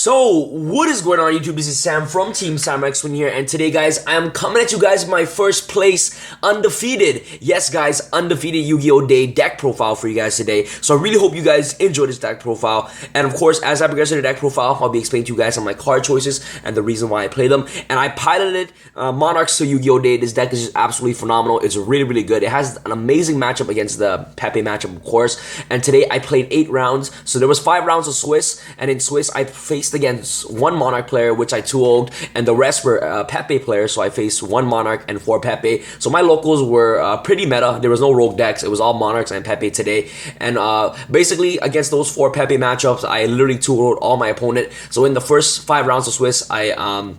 So, what is going on YouTube? This is Sam from Team SamX here, and today guys, I am coming at you guys with my first place undefeated. Yes guys, undefeated Yu-Gi-Oh! Day deck profile for you guys today. So I really hope you guys enjoy this deck profile. And of course, as I progress in the deck profile, I'll be explaining to you guys on my card choices and the reason why I play them. And I piloted Monarchs to Yu-Gi-Oh! Day. This deck is just absolutely phenomenal. It's really good. It has an amazing matchup against the Pepe matchup, of course. And today I played 8 rounds. So there was 5 rounds of Swiss, and in Swiss I faced against 1 Monarch player, which I 2-0'd, and the rest were Pepe players, so I faced 1 Monarch and 4 Pepe. So my locals were pretty meta. There was no rogue decks. It was all Monarchs and Pepe today. And basically, against those 4 Pepe matchups, I literally 2-0'd all my opponent. So in the first 5 rounds of Swiss, I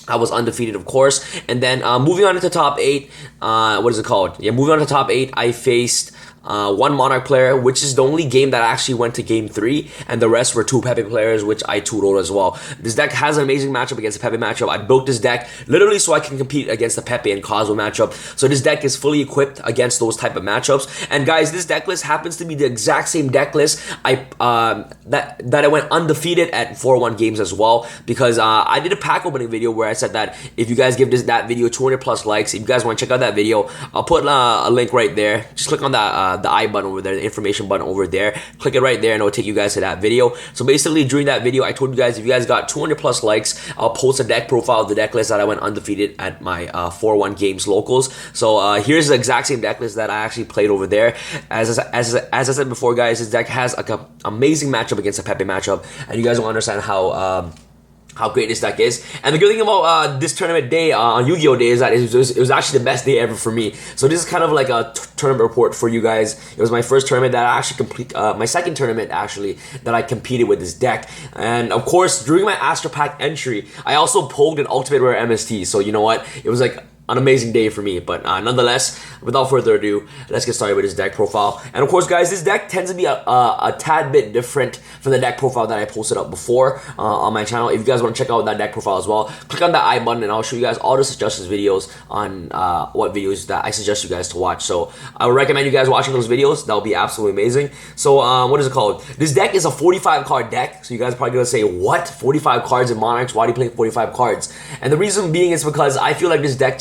was undefeated, of course. And then moving on to top 8, what is it called? Yeah, moving on to top 8, I faced 1 Monarch player, which is the only game that actually went to game 3, and the rest were 2 Pepe players, which I 2-0'd as well. This deck has an amazing matchup against the Pepe matchup. I built this deck literally so I can compete against the Pepe and Cosmo matchup. So this deck is fully equipped against those type of matchups. And guys, this deck list happens to be the exact same deck list that I went undefeated at 4-1 games as well, because I did a pack opening video where I said that if you guys give that video 200 plus likes, if you guys want to check out that video, I'll put a link right there. Just click on that the I button over there, the information button over there. Click it right there and it'll take you guys to that video. So basically, during that video, I told you guys if you guys got 200 plus likes, I'll post a deck profile of the deck list that I went undefeated at my 4-1 games locals. So here's the exact same deck list that I actually played over there. As I said before, guys, this deck has like an amazing matchup against a Pepe matchup, and you guys will understand how great this deck is. And the good thing about this tournament day on Yu-Gi-Oh! Day is that it was actually the best day ever for me. So this is kind of like a tournament report for you guys. It was my first tournament that I actually my second tournament actually that I competed with this deck. And of course, during my Astro Pack entry, I also pulled an Ultimate Rare MST. So you know what? It was like an amazing day for me. But nonetheless, without further ado, let's get started with this deck profile. And of course, guys, this deck tends to be a tad bit different from the deck profile that I posted up before on my channel. If you guys want to check out that deck profile as well, click on that I button and I'll show you guys all the suggestions videos on what videos that I suggest you guys to watch. So I would recommend you guys watching those videos. That would be absolutely amazing. So what is it called? This deck is a 45 card deck. So you guys are probably gonna say, what? 45 cards in Monarchs? Why do you play 45 cards? And the reason being is because I feel like this deck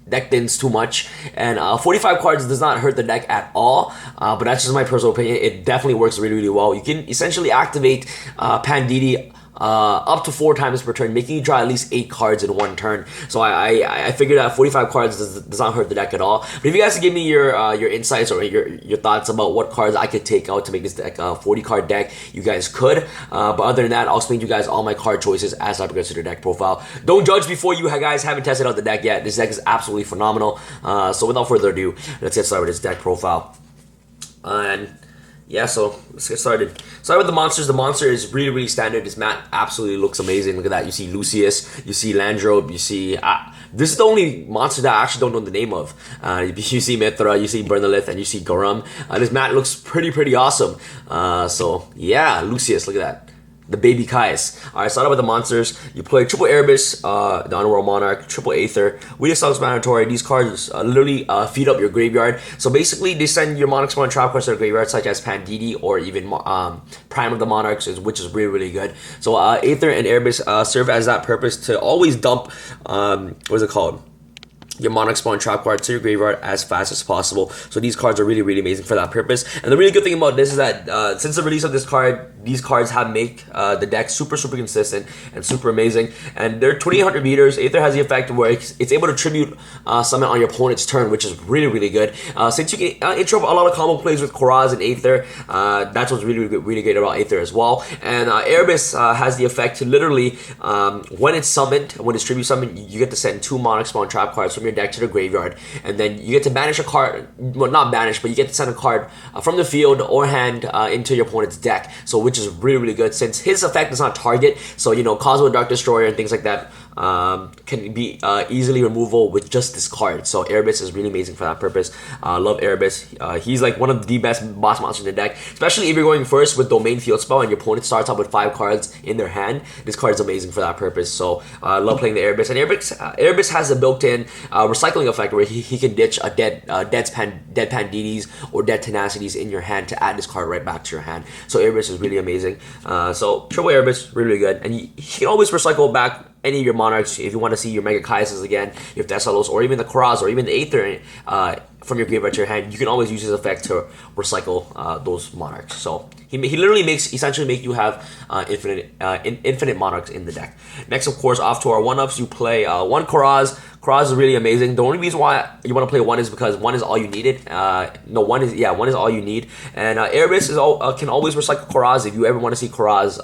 deck thins too much, and 45 cards does not hurt the deck at all, but that's just my personal opinion. It definitely works really well. You can essentially activate Panditi up to 4 times per turn, making you draw at least 8 cards in 1 turn. So I figured that 45 cards does not hurt the deck at all. But if you guys can give me your insights or your thoughts about what cards I could take out to make this deck a 40 card deck, you guys could. But other than that, I'll explain to you guys all my card choices as I progress through the deck profile. Don't judge before you guys haven't tested out the deck yet. This deck is absolutely phenomenal. So without further ado, let's get started with this deck profile. And yeah, so let's get started. Start with the monsters. The monster is really standard. This mat absolutely looks amazing. Look at that. You see Lucius, you see Landrobe, you see... this is the only monster that I actually don't know the name of. You see Mithra, you see Bernalith, and you see Garum. This mat looks pretty awesome. So yeah, Lucius, look at that. The baby caius. Alright, start out with the monsters. You play triple Erebus, the Underworld Monarch, triple Aither. We just mandatory. These cards literally feed up your graveyard. So basically, they send your Monarch spawn trap cards to the graveyard, such as Panditi or even Prime of the Monarchs, which is really good. So Aither and Erebus serve as that purpose to always dump, what is it called? Your Monarch spawn trap card to your graveyard as fast as possible. So these cards are really amazing for that purpose. And the really good thing about this is that since the release of this card, these cards have made the deck super consistent and super amazing. And they're 2800 meters. Aither has the effect where it's able to tribute summon on your opponent's turn, which is really good. Since you can intro a lot of combo plays with Kuraz and Aither, that's what's really great about Aither as well. And Erebus has the effect to literally, when it's summoned, when it's tribute summoned, you get to send 2 Monarch spawn trap cards from your deck to the graveyard, and then you get to banish a card, well, not banish, but you get to send a card from the field or hand into your opponent's deck. So which is really good, since his effect does not target. So you know, Cosmo Dark Destroyer and things like that can be easily removable with just this card. So erebus is really amazing for that purpose. Love erebus. He's like one of the best boss monsters in the deck, especially if you're going first with domain field spell and your opponent starts out with 5 cards in their hand. This card is amazing for that purpose. So love playing the erebus. And erebus has a built-in recycling effect where he can ditch a deadpan DDs or dead tenacities in your hand to add this card right back to your hand. So erebus is really amazing. So triple erebus, really, really good. And he can always recycle back any of your monarchs if you want to see your mega caiuses again, your thesalos, or even the kuraz, or even the aither from your graveyard to your hand. You can always use his effect to recycle those monarchs. So he literally essentially make you have infinite monarchs in the deck. Next, of course, off to our one-ups, you play one kuraz. Kuraz is really amazing. The only reason why you want to play one is because one is all you needed. One is all you need. And erebus can always recycle kuraz if you ever want to see kuraz.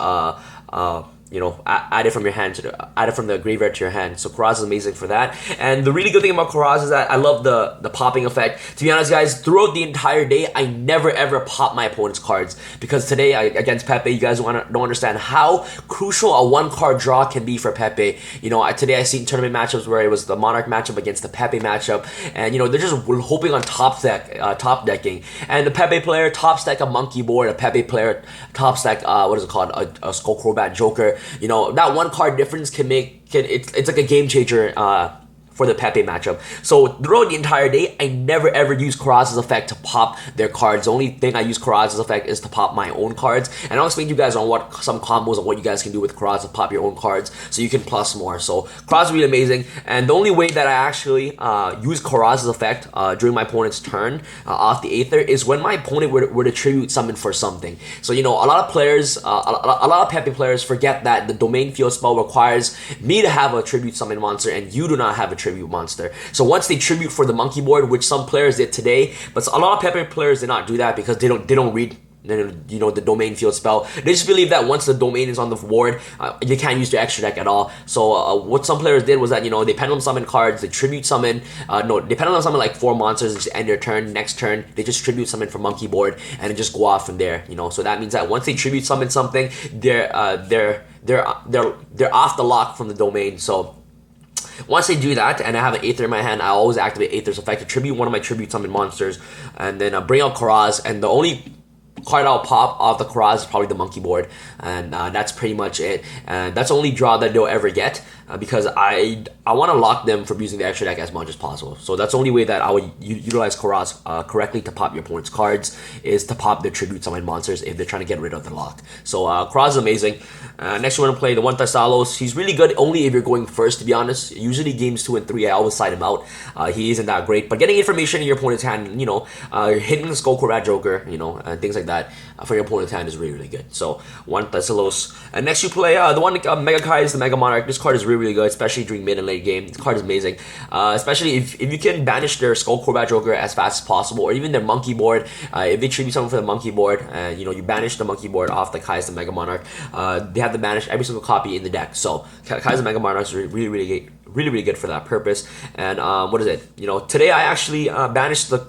Add it from your hand add it from the graveyard to your hand. So kuraz is amazing for that. And the really good thing about kuraz is that I love the popping effect. To be honest, guys, throughout the entire day, I never ever pop my opponent's cards, because today against Pepe, you guys don't understand how crucial a 1-card draw can be for Pepe. Today I seen tournament matchups where it was the Monarch matchup against the Pepe matchup, and they're just hoping on top decking. And the Pepe player top stack a monkey board, a Pepe player top stack what is it called, a Skull Crobat Joker. That 1-card difference it's like a game changer for the Pepe matchup. So throughout the entire day, I never ever use Kuraz's effect to pop their cards. The only thing I use Kuraz's effect is to pop my own cards. And I'll explain to you guys on some combos of what you guys can do with Kuraz to pop your own cards so you can plus more. So Kuraz is really amazing. And the only way that I actually use Kuraz's effect during my opponent's turn off the aither is when my opponent were to tribute summon for something. So a lot of players, a lot of Pepe players forget that the domain field spell requires me to have a tribute summon monster and you do not have a tribute monster. So once they tribute for the monkey board, which some players did today, but a lot of Pepe players did not do that because they don't read the domain field spell. They just believe that once the domain is on the board, you can't use your extra deck at all. So what some players did was that they pendulum summon cards, they tribute summon. They pendulum summon like 4 monsters and just end their turn. Next turn, they just tribute summon for monkey board and just go off from there. So that means that once they tribute summon something, they're off the lock from the domain. So once they do that, and I have an aither in my hand, I always activate aither's effect to tribute one of my tribute summon monsters, and then bring out kuraz. And the only card I'll pop off the kuraz is probably the monkey board, and that's pretty much it. And that's the only draw that they'll ever get, because I want to lock them from using the extra deck as much as possible. So that's the only way that I would utilize kuraz correctly to pop your opponent's cards, is to pop their tribute summon monsters if they're trying to get rid of the lock. So kuraz is amazing. Next, we're going to play the one thesalos. He's really good only if you're going first, to be honest. Usually games 2 and 3, I always side him out. He isn't that great, but getting information in your opponent's hand, hitting the Skull Crobat Joker, and things like that for your opponent's hand is really, really good. So one thesalos. And next you play the one mega caius, the Mega Monarch. This card is really, really good, especially during mid and late game. This card is amazing, especially if you can banish their Skull Crobat Joker as fast as possible, or even their monkey board. If they tribute something for the monkey board, and you banish the monkey board off the caius, the Mega Monarch, they have to banish every single copy in the deck. So caius, the Mega Monarch is really, really good for that purpose. And what is it? Today I actually banished the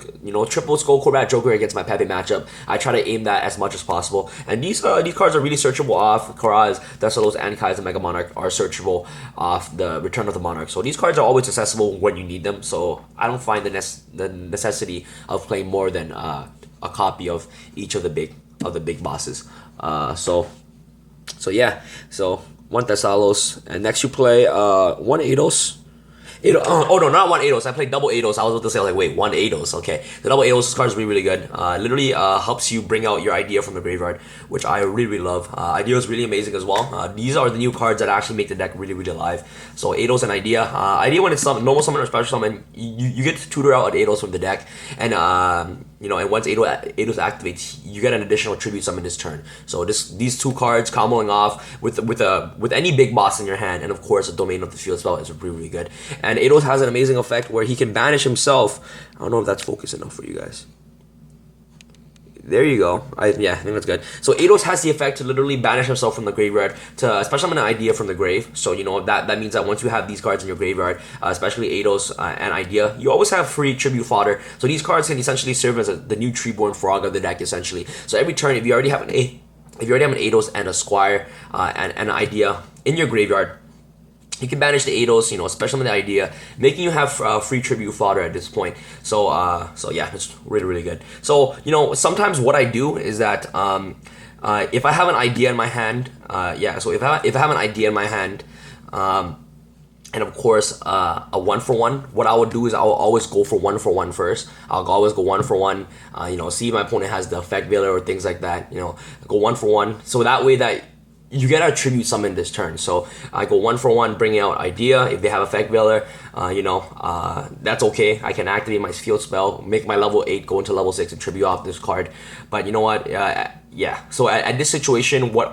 triple Skull Crobat Joker against my Pepe matchup. I try to aim that as much as possible. And these cards are really searchable off Kuraz, thesalos, and caius, the Mega Monarch are searchable off the Return of the Monarch. So these cards are always accessible when you need them. So I don't find the necessity of playing more than a copy of each of the big bosses. So yeah. So one thesalos, and next you play one edos. Oh no, not one edos. I played double edos. I was about to say, like, wait, one edos. Okay, the double edos card is really, really good. Literally helps you bring out your idea from the graveyard, which I really, really love. Idea is really amazing as well. These are the new cards that actually make the deck really, really alive. So edos and idea. Idea, when it's normal summon or special summon, you get to tutor out an edos from the deck, and and once edos activates, you get an additional tribute summon this turn. So these 2 cards comboing off with any big boss in your hand, and of course a domain of the field spell, is really, really good. And edos has an amazing effect where he can banish himself. I don't know if that's focused enough for you guys. There you go. I think that's good. So edos has the effect to literally banish himself from the graveyard, to especially an idea from the grave. So that means that once you have these cards in your graveyard, especially edos and idea, you always have free tribute fodder. So these cards can essentially serve as the new treeborn frog of the deck, essentially. So every turn, if you already have an edos and a squire and an idea in your graveyard, You can banish the edos, especially the idea, making you have free tribute fodder at this point. So yeah, it's really good. So sometimes what I do is that if I have an idea in my hand, so if I have an idea in my hand, and of course a 1-for-1, what I would do is I will always go for 1-for-1 first. I'll always go 1-for-1. See if my opponent has the effect veiler or things like that. Go 1-for-1, so that way that you get a tribute summon this turn. So I go 1-for-1, bringing out idea. If they have effect veiler, that's okay. I can activate my field spell, make my level 8 go into level 6 and tribute off this card. But you know what? Yeah. So at this situation, what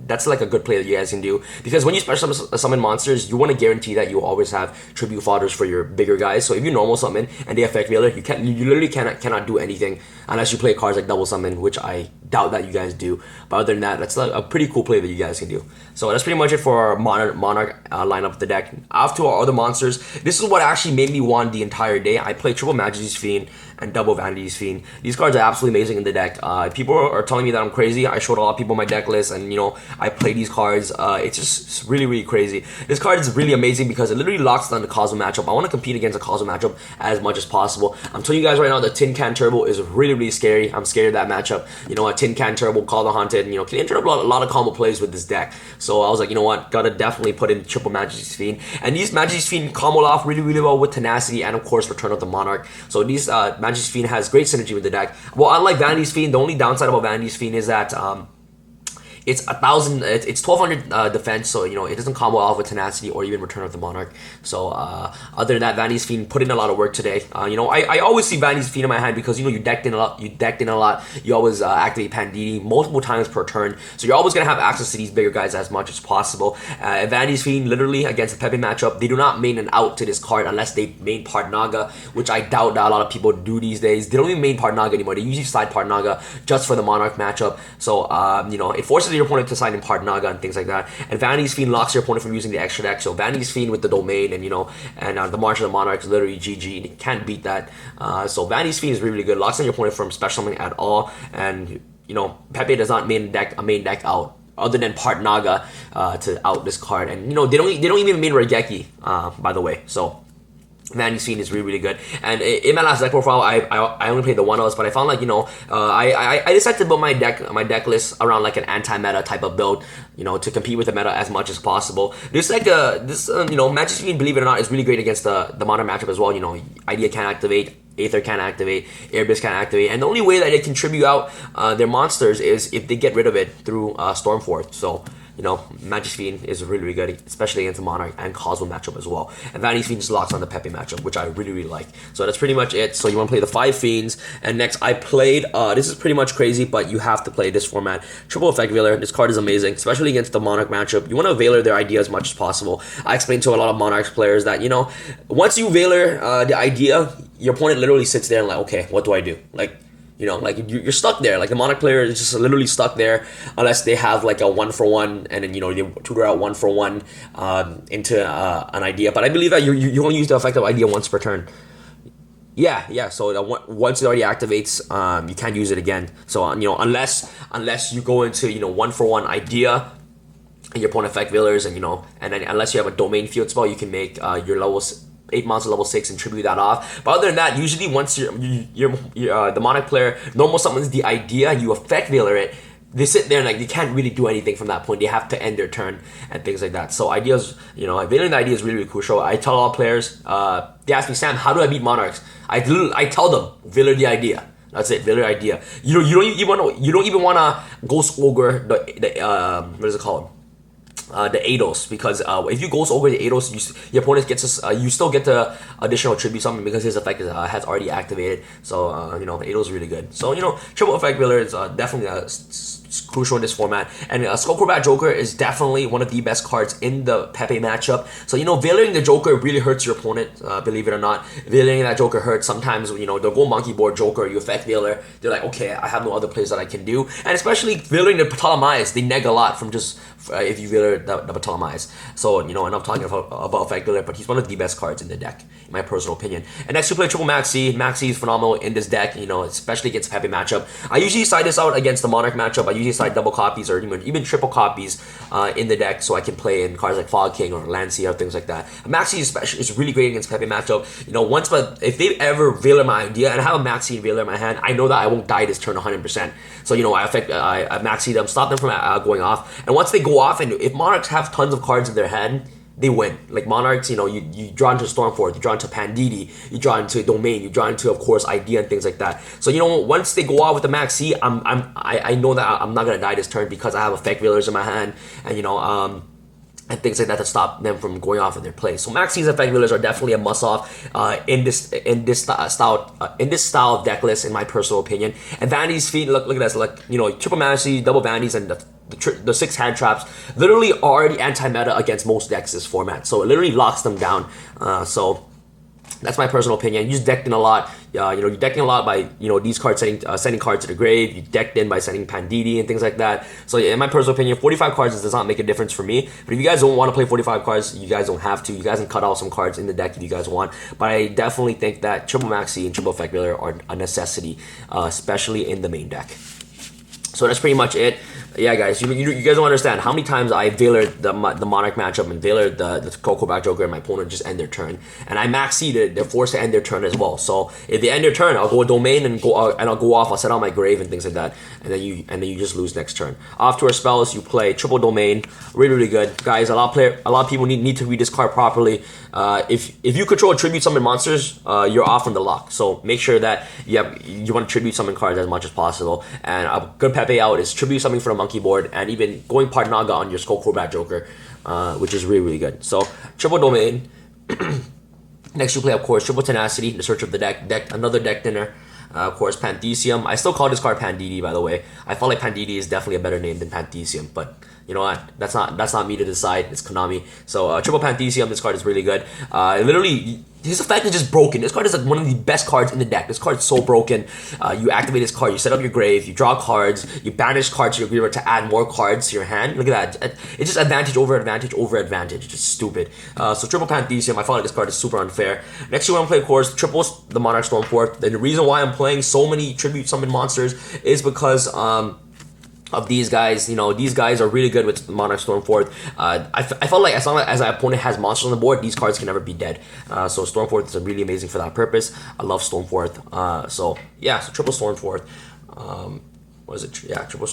that's like a good play that you guys can do, because when you special summon monsters, you want to guarantee that you always have tribute fodders for your bigger guys. So if you normal summon and they affect veiler, you literally cannot do anything unless you play cards like double summon, which I doubt that you guys do. But other than that, that's like a pretty cool play that you guys can do. So that's pretty much it for our Monarch lineup of the deck. After our other monsters, this is what actually made me won the entire day. I played triple Majesty's Fiend and double Vanity's Fiend. These cards are absolutely amazing in the deck. People are telling me that I'm crazy. I showed a lot of people my deck list, and I play these cards. It's just really crazy. This card is really amazing because it literally locks down the Cosmo matchup. I want to compete against a Cosmo matchup as much as possible. I'm telling you guys right now, the Tin Can Turbo is really scary. I'm scared of that matchup. A Tin Can Turbo, Call the Haunted, can enter a lot of combo plays with this deck. So I was like, gotta definitely put in triple Majesty's Fiend. And these Majesty's Fiend comboed off really well with Tenacity and of course Return of the Monarch. So these Majesty's Fiend has great synergy with the deck. Well, unlike Vanity's Fiend, the only downside about Vanity's Fiend is that it's 1200 defense, so it doesn't combo off with Tenacity or even Return of the Monarch. So other than that, Vanity's Fiend put in a lot of work today. I always see Vanity's Fiend in my hand because you decked in a lot. You always activate Pandini multiple times per turn, so you're always gonna have access to these bigger guys as much as possible. Vanity's Fiend literally against the Pepe matchup, they do not main an out to this card unless they main Partnaga, which I doubt that a lot of people do these days. They don't even main Partnaga anymore. They usually slide Partnaga just for the Monarch matchup. So it forces your opponent to sign in Partnaga and things like that. And Vanity's Fiend locks your opponent from using the extra deck. So Vanity's Fiend with the domain and the March of the Monarchs, literally GG. You can't beat that. So Vanity's Fiend is really good. Locks on your opponent from special summoning at all. And Pepe does not main deck out other than Partnaga to out this card. And they don't even main Regeki, by the way. So Vanity's Fiend is really good. And in my last deck profile, I only played the 1-0s, but I found like I decided to build my deck list around like an anti-meta type of build, to compete with the meta as much as possible. This Majesty Fiend, believe it or not, is really great against the Monarch matchup as well. Idea can't activate, Aither can't activate, Erebus can't activate, and the only way that they contribute out their monsters is if they get rid of it through Stormforth. So Majesty Fiend is really good, especially against the Monarch and Cosmo matchup as well. And Vanity's Fiend just locks on the Pepe matchup, which I really like. So that's pretty much it. So you want to play the 5 Fiends. And next I played, this is pretty much crazy, but you have to play this format. Triple Effect Veiler. This card is amazing, especially against the Monarch matchup. You want to Veiler their idea as much as possible. I explained to a lot of Monarchs players that, once you Veiler the idea, your opponent literally sits there and like, okay, what do I do? You're stuck there. Like the Monarch player is just literally stuck there unless they have like a 1-for-1 and then they tutor out 1-for-1 into an idea. But I believe that you only use the effective idea once per turn. Yeah. So once it already activates, you can't use it again. So unless you go into 1-for-1 idea, and your opponent effect Veilers and then unless you have a domain field spell, you can make your levels 8 monster level 6 and tribute that off. But other than that, usually once the Monarch player normal summons the idea, you effect Veiler it, they sit there and like they can't really do anything from that point. They have to end their turn and things like that. So ideas, Veiling the idea is really crucial. I tell all players, they ask me, Sam, how do I beat Monarchs? I tell them, Veiler the idea. That's it, Veiler idea. You don't even wanna Ghost Ogre the what is it called? The edos, because if you Ghost Ogre the edos, your opponent gets you still get the additional tribute summon because his effect has already activated. So edos is really good. So triple effect Veiler is definitely crucial in this format. And Skullcrobat Joker is definitely one of the best cards in the Pepe matchup. So Veilering the Joker really hurts your opponent, believe it or not. Veilering that Joker hurts. Sometimes they'll go monkey board Joker, you effect Veiler, they're like, okay, I have no other plays that I can do. And especially Veilering the Ptolemais, they neg a lot from just if you Veiler the Ptolemais. So and I'm talking about effect Veiler, but he's one of the best cards in the deck, in my personal opinion. And next we play triple Maxi. Maxi is phenomenal in this deck, especially against Pepe matchup. I usually side this out against the Monarch matchup. I usually slide double copies or even triple copies in the deck, so I can play in cards like Fog King or Lancia, things like that. Maxi especially is really great against Pepe matchup. You know, if they ever Veiler my idea, and I have a Maxi and Veiler in my hand, I know that I won't die this turn 100%. So, you know, I Maxi them, stop them from going off. And once they go off, and if Monarchs have tons of cards in their hand, they win. Like Monarchs, you know, you draw into Stormforth, you draw into Panditi, you draw into Domain, you draw into, of course, Idea and things like that. So, you know, once they go off with the Maxi, I know that I'm not gonna die this turn because I have Effect Veilers in my hand, and you know, and things like that to stop them from going off of their play. So Maxi's Effect Veilers are definitely a must-off in this style of deck list, in my personal opinion. And Vanity's Fiend, look at this, like, you know, triple Majesty, double Vanities, and the 6 hand traps literally are already anti-meta against most decks this format, so it literally locks them down. So that's my personal opinion. You just decked in a lot. You know, you're decking a lot by, you know, these cards sending cards to the grave. You decked in by sending Panditi and things like that. So yeah, in my personal opinion, 45 cards does not make a difference for me. But if you guys don't want to play 45 cards, you guys don't have to. You guys can cut out some cards in the deck if you guys want. But I definitely think that triple Maxi and triple Effect Veiler are a necessity, especially in the main deck. So that's pretty much it. Yeah, guys, you guys don't understand how many times I Veilered the Monarch matchup and Veilered the Coco Back Joker, and my opponent just end their turn. And I Maxi they're forced to end their turn as well. So if they end their turn, I'll go Domain and I'll go off. I'll set out my grave and things like that. And then you just lose next turn. Off to our spells, you play triple Domain, really good, guys. A lot of people need to read this card properly. If you control tribute summon monsters, you're off from the lock. So make sure that you want to tribute summon cards as much as possible. And a good Pepe out is tribute summoning for the monkey board, and even going part Naga on your Skull Back Joker, which is really good. So triple Domain. Next you play, of course, triple Tenacity, the search of the deck, another deck dinner. Of course, Panthecium. I still call this card Panditi, by the way. I feel like Panditi is definitely a better name than Panthecium, but you know what? That's not me to decide. It's Konami. So triple Panthecium. This card is really good. Literally, his effect is just broken. This card is like one of the best cards in the deck. This card is so broken. You activate this card, you set up your grave, you draw cards, you banish cards to your graveyard to add more cards to your hand. Look at that. It's just advantage over advantage over advantage. It's just stupid. So triple Panthecium, I feel like this card is super unfair. Next you want to play, of course, triples the Monarch Stormforth. And the reason why I'm playing so many tribute summon monsters is because of these guys. You know, these guys are really good with Monarch Stormforth. I felt like as long as our opponent has monsters on the board, these cards can never be dead. So Stormforth is really amazing for that purpose. I love Stormforth. So yeah, so triple Stormforth. What is it? Yeah, triple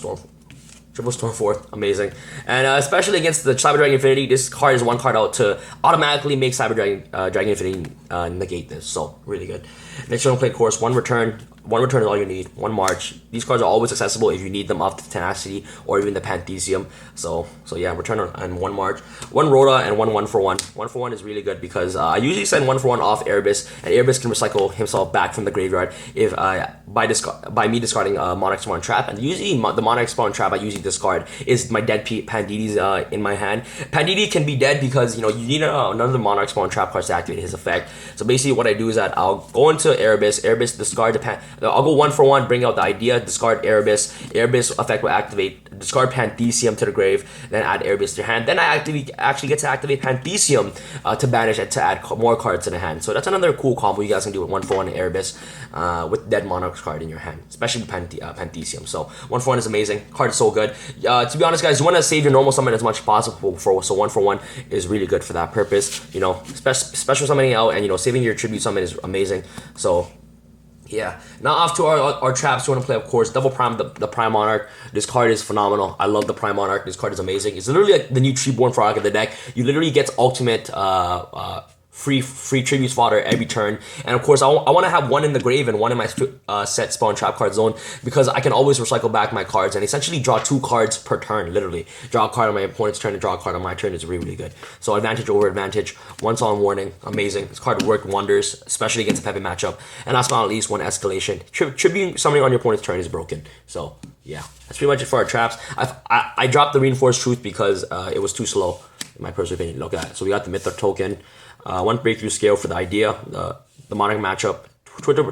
Stormforth, amazing. And especially against the Cyber Dragon Infinity, this card is one card out to automatically make Cyber Dragon Infinity negate this. So really good. Next, you're gonna play, of course, one return. One return is all you need. One march. These cards are always accessible if you need them off the Tenacity or even the Panthecium. So yeah, return and one march. One Rhoda and one 1-for-1. 1-for-1 is really good because I usually send 1-for-1 off Erebus, and Erebus can recycle himself back from the graveyard if by me discarding Monarch Spawn Trap. And usually the Monarch Spawn Trap I usually discard is my dead Panditis in my hand. Panditi can be dead because, you know, you need another Monarch Spawn Trap card to activate his effect. So basically what I do is that I'll go into Erebus, discard the I'll go 1-for-1, bring out the idea, discard Erebus effect will activate, discard Panthecium to the grave, then add Erebus to your hand. Then I actually get to activate Panthecium to banish it to add more cards to the hand. So that's another cool combo you guys can do with 1-for-1 and Erebus with dead Monarch's card in your hand, especially Panthecium. So 1-for-1 is amazing. Card is so good. To be honest, guys, you want to save your normal summon as much as possible, so 1-for-1 is really good for that purpose. You know, special summoning out and, you know, saving your tribute summon is amazing. So yeah, now off to our traps. You want to play, of course, double Prime, the Prime Monarch. This card is phenomenal. I love the Prime Monarch. This card is amazing. It's literally like the new Treeborn Frog of the deck. You literally get ultimate free tribute fodder every turn. And of course, I want to have one in the grave and one in my set spawn trap card zone, because I can always recycle back my cards and essentially draw 2 cards per turn. Literally draw a card on my opponent's turn and draw a card on my turn is really good. So advantage over advantage, once on warning, amazing. This card worked wonders, especially against a Pepe matchup. And last but not least, one escalation. Tribute summoning on your opponent's turn is broken. So yeah, that's pretty much it for our traps. I dropped the Reinforced Truth because it was too slow, in my personal opinion. Look at that. So we got the Mythic token, one breakthrough scale for the idea, the Monarch matchup,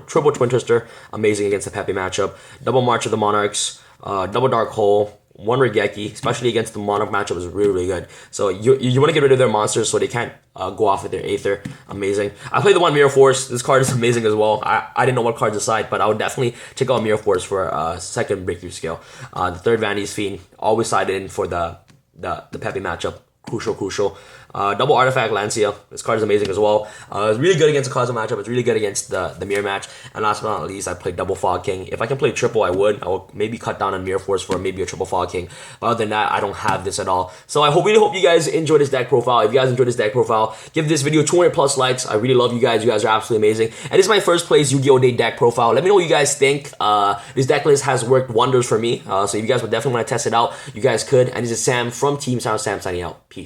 triple Twin Twister, amazing against the Pepe matchup, double March of the Monarchs, double Dark Hole, one Regeki, especially against the Monarch matchup, is really, really good. So you want to get rid of their monsters so they can't go off with their Aether. Amazing. I played the one Mirror Force. This card is amazing as well. I didn't know what cards to side, but I would definitely check out Mirror Force for second breakthrough skill. The third Vanity is Fiend. Always sided in for the Peppy matchup. Crucial. Double Artifact Lancia. This card is amazing as well. It's really good against the Cosmo matchup. It's really good against the Mirror match. And last but not least, I played Double Fog King. If I can play triple, I would. I will maybe cut down on Mirror Force for maybe a triple Fog King. But other than that, I don't have this at all. So I really hope you guys enjoy this deck profile. If you guys enjoyed this deck profile, give this video 200 plus likes. I really love you guys. You guys are absolutely amazing. And this is my first place Yu-Gi-Oh! Day deck profile. Let me know what you guys think. This deck list has worked wonders for me. So if you guys would definitely want to test it out, you guys could. And this is Sam from Team Sam signing out.